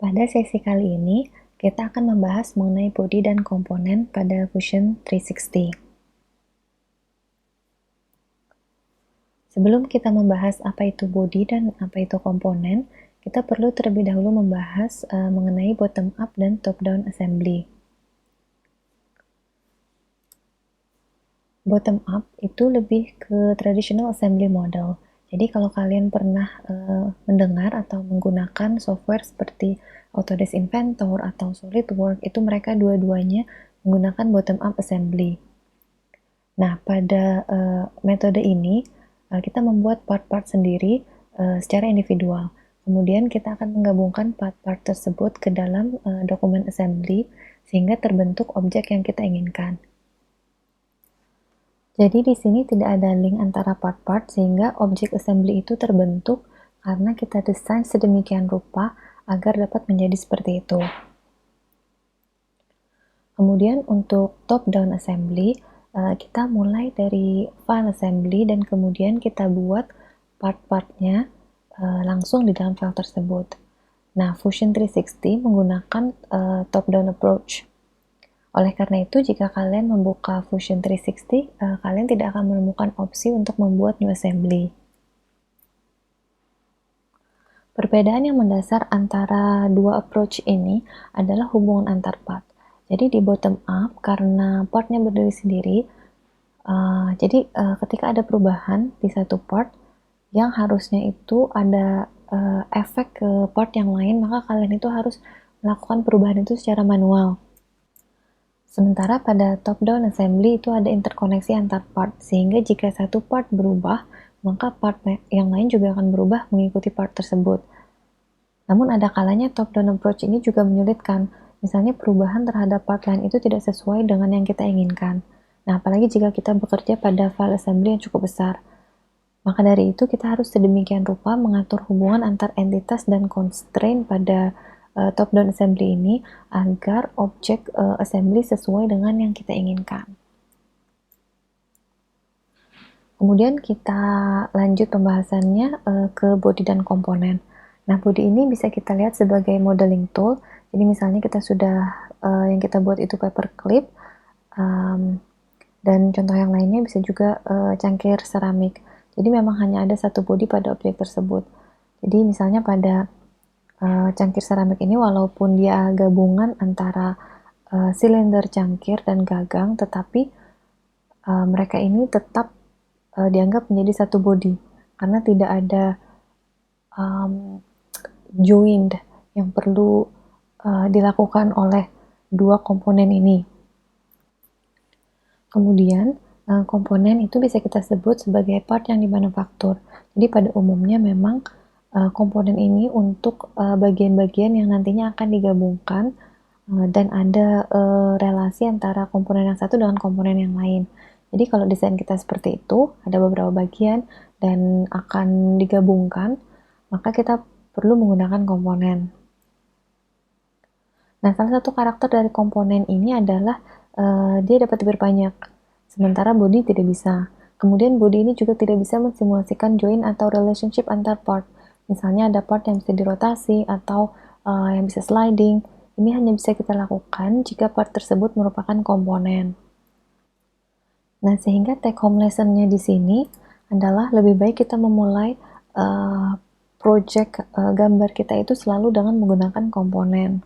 Pada sesi kali ini, kita akan membahas mengenai body dan komponen pada Fusion 360. Sebelum kita membahas apa itu body dan apa itu komponen, kita perlu terlebih dahulu membahas mengenai bottom up dan top down assembly. Bottom up itu lebih ke traditional assembly model. Jadi kalau kalian pernah mendengar atau menggunakan software seperti Autodesk Inventor atau SolidWorks, itu mereka dua-duanya menggunakan bottom up assembly. Nah, pada metode ini kita membuat part-part sendiri secara individual. Kemudian kita akan menggabungkan part-part tersebut ke dalam dokumen assembly sehingga terbentuk objek yang kita inginkan. Jadi di sini tidak ada link antara part-part sehingga objek assembly itu terbentuk karena kita desain sedemikian rupa agar dapat menjadi seperti itu. Kemudian untuk top-down assembly, kita mulai dari file assembly dan kemudian kita buat part-partnya langsung di dalam file tersebut. Nah, Fusion 360 menggunakan top-down approach. Oleh karena itu, jika kalian membuka Fusion 360, kalian tidak akan menemukan opsi untuk membuat new assembly. Perbedaan yang mendasar antara dua approach ini adalah hubungan antar part. Jadi di bottom up, karena partnya berdiri sendiri, ketika ada perubahan di satu part, yang harusnya itu ada efek ke part yang lain, maka kalian itu harus melakukan perubahan itu secara manual. Sementara pada top-down assembly itu ada interkoneksi antar part, sehingga jika satu part berubah, maka part yang lain juga akan berubah mengikuti part tersebut. Namun ada kalanya top-down approach ini juga menyulitkan, misalnya perubahan terhadap part lain itu tidak sesuai dengan yang kita inginkan. Nah, apalagi jika kita bekerja pada file assembly yang cukup besar. Maka dari itu kita harus sedemikian rupa mengatur hubungan antar entitas dan constraint pada top-down assembly ini agar objek assembly sesuai dengan yang kita inginkan. Kemudian kita lanjut pembahasannya ke body dan komponen. Nah, body ini bisa kita lihat sebagai modeling tool. Jadi misalnya kita sudah yang kita buat itu paperclip, dan contoh yang lainnya bisa juga cangkir seramik. Jadi memang hanya ada satu body pada objek tersebut. Jadi misalnya pada cangkir seramik ini, walaupun dia gabungan antara silinder cangkir dan gagang, tetapi mereka ini tetap dianggap menjadi satu body karena tidak ada joint yang perlu dilakukan oleh dua komponen ini. Kemudian komponen itu bisa kita sebut sebagai part yang dimanufaktur. Jadi pada umumnya memang komponen ini untuk bagian-bagian yang nantinya akan digabungkan dan ada relasi antara komponen yang satu dengan komponen yang lain. Jadi kalau desain kita seperti itu, ada beberapa bagian dan akan digabungkan, maka kita perlu menggunakan komponen. Nah, salah satu karakter dari komponen ini adalah dia dapat diperbanyak, sementara body tidak bisa. Kemudian body ini juga tidak bisa mensimulasikan join atau relationship antar part. Misalnya ada part yang bisa dirotasi atau yang bisa sliding. Ini hanya bisa kita lakukan jika part tersebut merupakan komponen. Nah, sehingga take home lesson-nya di sini adalah lebih baik kita memulai project gambar kita itu selalu dengan menggunakan komponen.